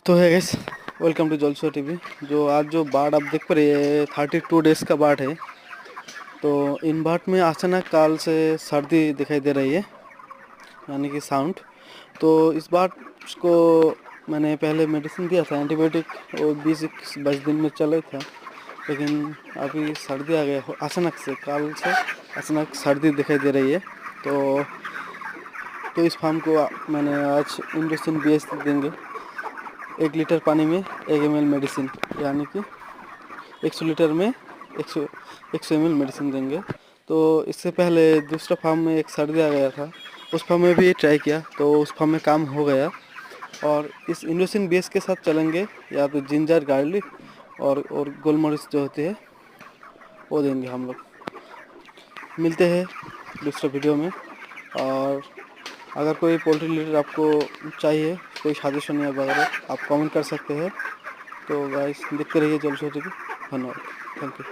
तो है guys, welcome to जलसो TV. जो आज जो बाढ़ आप देख पा रहे हैं 32 डेज का बाढ़ है। तो इन बाढ़ में अचानक काल से सर्दी दिखाई दे रही है, यानी कि साउंड। तो इस बाढ़ को मैंने पहले मेडिसिन दिया था एंटीबायोटिक, वो 20-22 दिन में चला था। लेकिन अभी सर्दी आ गया अचानक से, काल से अचानक सर्दी दिखाई दे रही है। तो इस फार्म को मैंने आज इंडोसिन BS देंगे 1 लीटर पानी में 1 ml मेडिसिन, यानी कि 100 लीटर में 100 ml मेडिसिन देंगे। तो इससे पहले दूसरा फार्म में एक सर्दी आ गया था, उस फार्म में भी ट्राई किया तो उस फार्म में काम हो गया। और इस इंडोसिन बेस के साथ चलेंगे, या तो जिंजर गार्लिक और गोलमरिच जो होते हैं वो देंगे हम लोग। मिलते हैं दूसरे वीडियो में। और अगर कोई पोल्ट्री रिलेटेड आपको चाहिए, कोई सजेशन या वगैरह, आप कमेंट कर सकते हैं। तो गाइस देखते रहिए जलसो टीवी। धन्यवाद, थैंक यू।